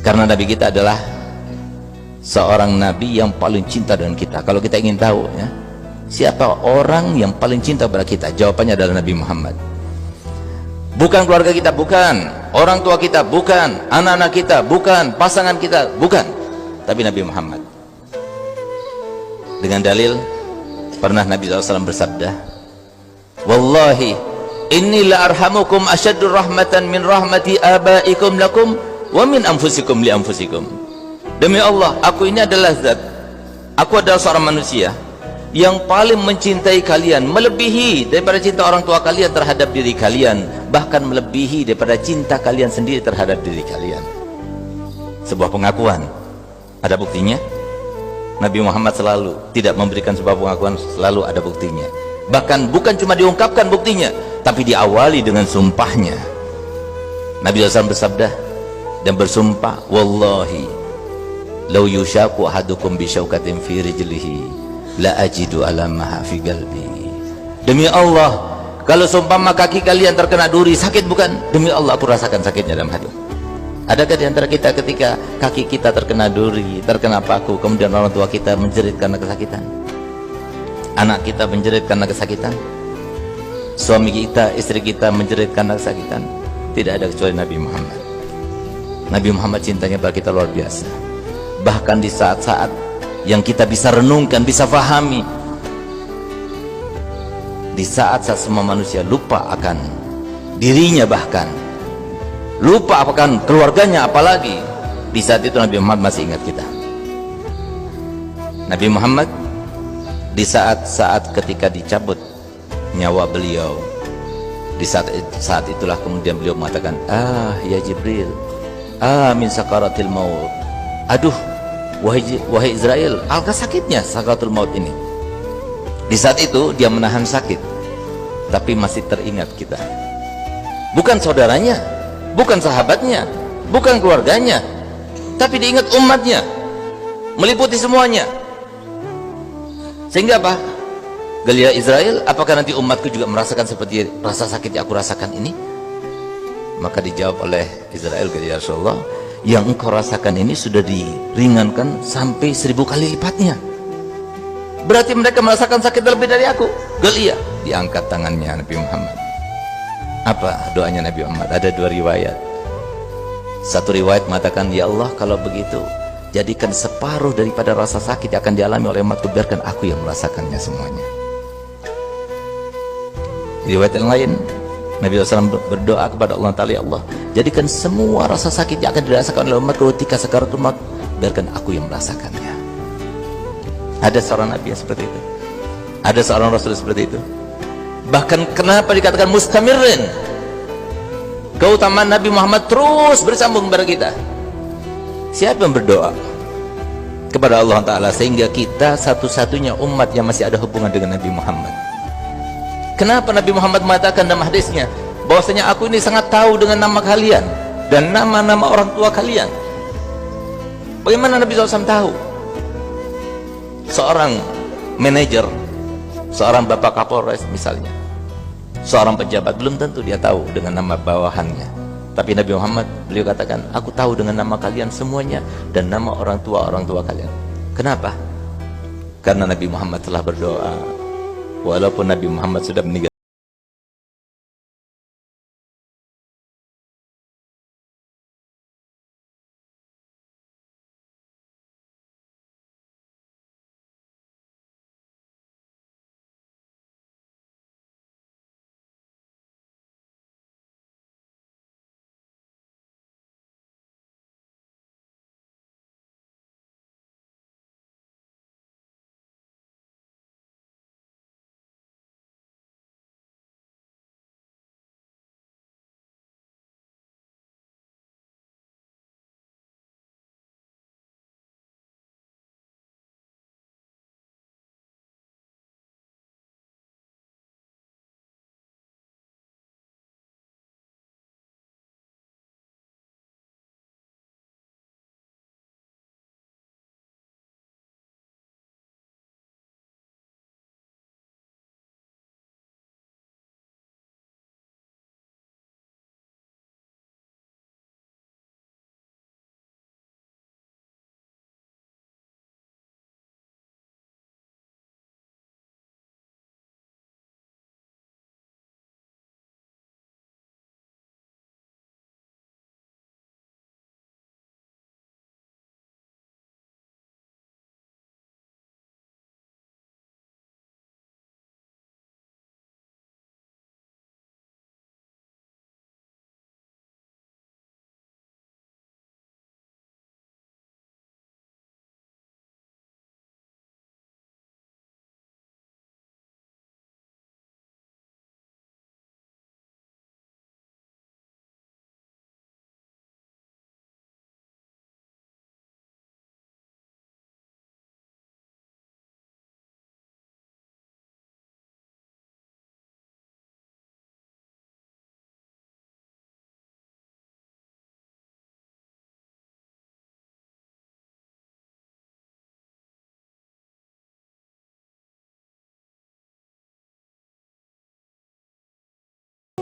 Karena Nabi kita adalah seorang Nabi yang paling cinta dengan kita. Kalau kita ingin tahu ya, siapa orang yang paling cinta kepada kita, jawabannya adalah Nabi Muhammad. Bukan keluarga kita, bukan orang tua kita, bukan anak-anak kita, bukan pasangan kita, bukan, tapi Nabi Muhammad. Dengan dalil, pernah Nabi SAW bersabda, wallahi inni la arhamukum asyaddur rahmatan min rahmati abaikum lakum wa min anfusikum li anfusikum. Demi Allah, aku ini adalah zat, aku adalah seorang manusia yang paling mencintai kalian, melebihi daripada cinta orang tua kalian terhadap diri kalian, bahkan melebihi daripada cinta kalian sendiri terhadap diri kalian. Sebuah pengakuan, ada buktinya. Nabi Muhammad selalu tidak memberikan sebuah pengakuan, selalu ada buktinya. Bahkan bukan cuma diungkapkan buktinya, tapi diawali dengan sumpahnya. Nabi SAW bersabda dan bersumpah, wallahi law yushaku ahadukum bisyaukatin fi rijlihi la ajidu alamaha fi qalbi. Demi Allah, kalau seumpama kaki kalian terkena duri, sakit bukan? Demi Allah, aku rasakan sakitnya dalam hati. Adakah di antara kita ketika kaki kita terkena duri, terkena paku, kemudian orang tua kita menjerit karena kesakitan? Anak kita menjerit karena kesakitan? Suami kita, istri kita menjerit karena kesakitan? Tidak ada kecuali Nabi Muhammad. Nabi Muhammad cintanya pada kita luar biasa. Bahkan di saat-saat yang kita bisa renungkan, bisa fahami, di saat-saat semua manusia lupa akan dirinya, bahkan lupa akan keluarganya, apalagi di saat itu Nabi Muhammad masih ingat kita. Nabi Muhammad di saat-saat ketika dicabut nyawa beliau, di saat itulah kemudian beliau mengatakan, ya Jibril, min sakaratil maut. Aduh, wahai Israel, alangkah sakitnya sakaratul maut ini. Di saat itu dia menahan sakit, tapi masih teringat kita. Bukan saudaranya, bukan sahabatnya, bukan keluarganya, tapi diingat umatnya, meliputi semuanya. Sehingga apa? Gelia Israel, apakah nanti umatku juga merasakan seperti rasa sakit yang aku rasakan ini? Maka dijawab oleh Israel, ya Rasulullah, yang engkau rasakan ini sudah diringankan sampai 1000 kali lipatnya. Berarti mereka merasakan sakit lebih dari aku. Gelia, diangkat tangannya Nabi Muhammad. Apa doanya Nabi Muhammad? Ada 2 riwayat. Satu riwayat mengatakan, ya Allah, kalau begitu jadikan separuh daripada rasa sakit yang akan dialami oleh umatku, biarkan aku yang merasakannya semuanya. Di riwayat yang lain, Nabi SAW berdoa kepada Allah Ta'ala, ya Allah, jadikan semua rasa sakit yang akan dirasakan oleh umatku ketika sakaratul maut, biarkan aku yang merasakannya. Ada seorang Nabi yang seperti itu, ada seorang Rasul seperti itu. Bahkan kenapa dikatakan mustamirin? Keutamaan Nabi Muhammad terus bersambung kepada kita. Siapa yang berdoa kepada Allah Ta'ala sehingga kita satu-satunya umat yang masih ada hubungan dengan Nabi Muhammad? Kenapa Nabi Muhammad mengatakan dalam hadisnya bahwasanya aku ini sangat tahu dengan nama kalian dan nama-nama orang tua kalian? Bagaimana Nabi SAW tahu? Seorang manajer, seorang bapak Kapolres misalnya, seorang pejabat, belum tentu dia tahu dengan nama bawahannya. Tapi Nabi Muhammad, beliau katakan, aku tahu dengan nama kalian semuanya dan nama orang tua kalian. Kenapa? Karena Nabi Muhammad telah berdoa, walaupun Nabi Muhammad sudah meninggal.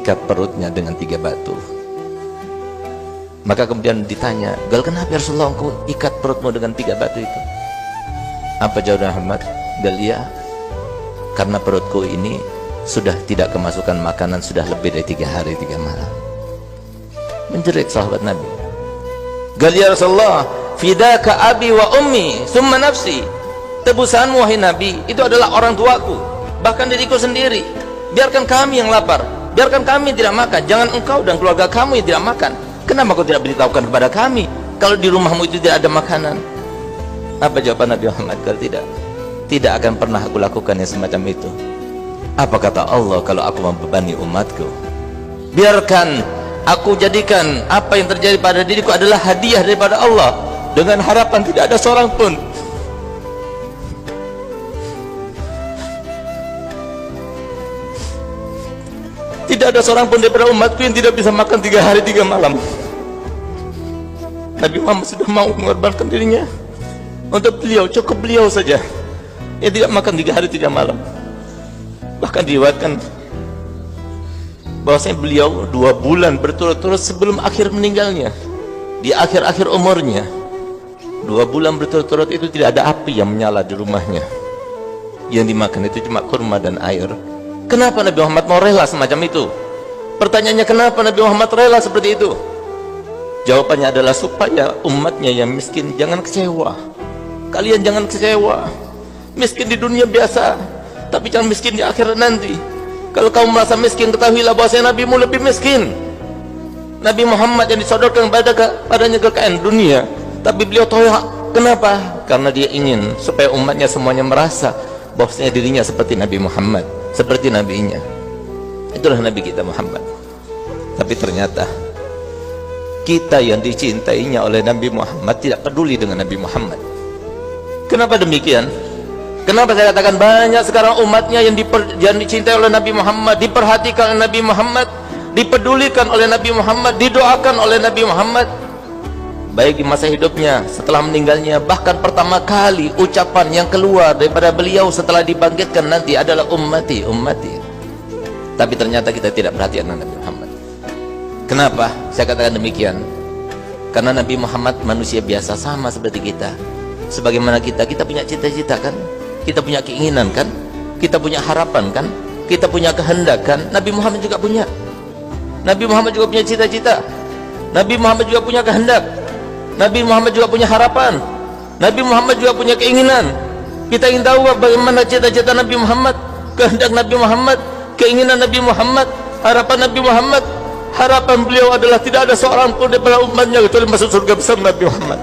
ikat perutnya dengan 3 batu. Maka kemudian ditanya, Gal, kenapa ya Rasulullah engkau ikat perutmu dengan 3 batu itu? Apa jawaban Muhammad? Gal, iya, karena perutku ini sudah tidak kemasukan makanan sudah lebih dari 3 hari 3 malam. Menjerit sahabat Nabi. Gal, ya Rasulullah, fidaka abi wa ummi summa nafsi. Tebusanmu wahai Nabi, itu adalah orang tuaku, bahkan diriku sendiri. Biarkan kami yang lapar, biarkan kami tidak makan, jangan engkau dan keluarga kamu yang tidak makan. Kenapa kau tidak beritahukan kepada kami kalau di rumahmu itu tidak ada makanan? Apa jawaban Nabi Muhammad? Kalau tidak akan pernah aku lakukan yang semacam itu. Apa kata Allah kalau aku membebani umatku? Biarkan aku jadikan apa yang terjadi pada diriku adalah hadiah daripada Allah, dengan harapan tidak ada seorang pun daripada umatku yang tidak bisa makan 3 hari 3 malam. Nabi Muhammad sudah mau mengorbankan dirinya untuk beliau, cukup beliau saja yang tidak makan 3 hari 3 malam. Bahkan diriwayatkan bahwasanya beliau 2 bulan berturut-turut sebelum akhir meninggalnya, di akhir-akhir umurnya, 2 bulan berturut-turut itu tidak ada api yang menyala di rumahnya. Yang dimakan itu cuma kurma dan air. Kenapa Nabi Muhammad mau rela semacam itu? Pertanyaannya, kenapa Nabi Muhammad rela seperti itu? Jawabannya adalah supaya umatnya yang miskin jangan kecewa. Kalian jangan kecewa. Miskin di dunia biasa, tapi jangan miskin di akhirat nanti. Kalau kamu merasa miskin, ketahuilah bahwasanya Nabimu lebih miskin. Nabi Muhammad yang disodorkan padanya kekayaan dunia, tapi beliau tahu kenapa? Karena dia ingin supaya umatnya semuanya merasa bahwasanya dirinya seperti Nabi Muhammad, seperti nabinya. Itulah Nabi kita Muhammad. Tapi ternyata kita yang dicintainya oleh Nabi Muhammad tidak peduli dengan Nabi Muhammad. Kenapa demikian? Kenapa saya katakan banyak sekarang umatnya yang dicintai oleh Nabi Muhammad, diperhatikan oleh Nabi Muhammad, dipedulikan oleh Nabi Muhammad, didoakan oleh Nabi Muhammad, baik di masa hidupnya, setelah meninggalnya. Bahkan pertama kali ucapan yang keluar daripada beliau setelah dibangkitkan nanti adalah ummati, ummati. Tapi ternyata kita tidak perhatian dengan Nabi Muhammad. Kenapa saya katakan demikian? Karena Nabi Muhammad manusia biasa sama seperti kita. Sebagaimana kita punya cita-cita kan? Kita punya keinginan kan? Kita punya harapan kan? Kita punya kehendak kan? Nabi Muhammad juga punya. Nabi Muhammad juga punya cita-cita. Nabi Muhammad juga punya kehendak. Nabi Muhammad juga punya harapan. Nabi Muhammad juga punya keinginan. Kita ingin tahu bagaimana cita-cita Nabi Muhammad, kehendak Nabi Muhammad, keinginan Nabi Muhammad, harapan Nabi Muhammad. Harapan beliau adalah tidak ada seorang pun daripada umatnya kecuali masuk surga bersama Nabi Muhammad.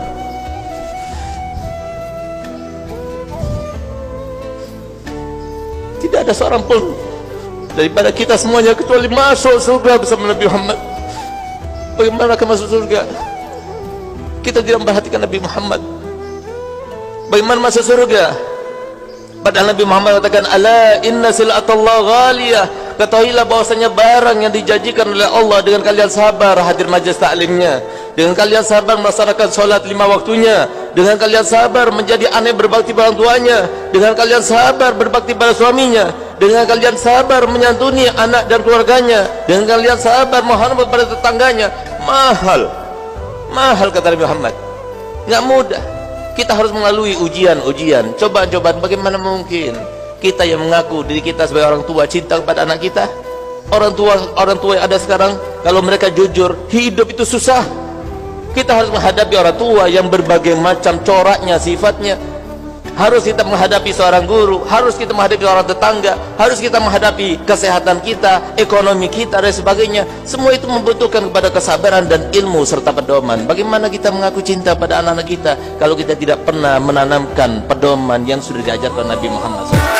Tidak ada seorang pun daripada kita semuanya kecuali masuk surga bersama Nabi Muhammad. Bagaimana akan masuk surga? Kita tidak memperhatikan Nabi Muhammad. Bagaimana masuk surga? Padahal Nabi Muhammad katakan, ala inna sil'atallah ghaliyah. Ketahuilah bahwasanya barang yang dijanjikan oleh Allah dengan kalian sabar hadir majlis taklimnya, dengan kalian sabar melaksanakan sholat 5 waktunya, dengan kalian sabar menjadi anak berbakti pada orang tuanya, dengan kalian sabar berbakti pada suaminya, dengan kalian sabar menyantuni anak dan keluarganya, dengan kalian sabar menghormati pada tetangganya. Mahal kata Nabi Muhammad, nggak mudah. Kita harus melalui ujian-ujian, cobaan-cobaan. Bagaimana mungkin kita yang mengaku diri kita sebagai orang tua cinta kepada anak kita? Orang tua yang ada sekarang, kalau mereka jujur, hidup itu susah. Kita harus menghadapi orang tua yang berbagai macam coraknya, sifatnya. Harus kita menghadapi seorang guru, harus kita menghadapi orang tetangga, harus kita menghadapi kesehatan kita, ekonomi kita dan sebagainya. Semua itu membutuhkan kepada kesabaran dan ilmu serta pedoman. Bagaimana kita mengaku cinta pada anak-anak kita kalau kita tidak pernah menanamkan pedoman yang sudah diajarkan Nabi Muhammad SAW?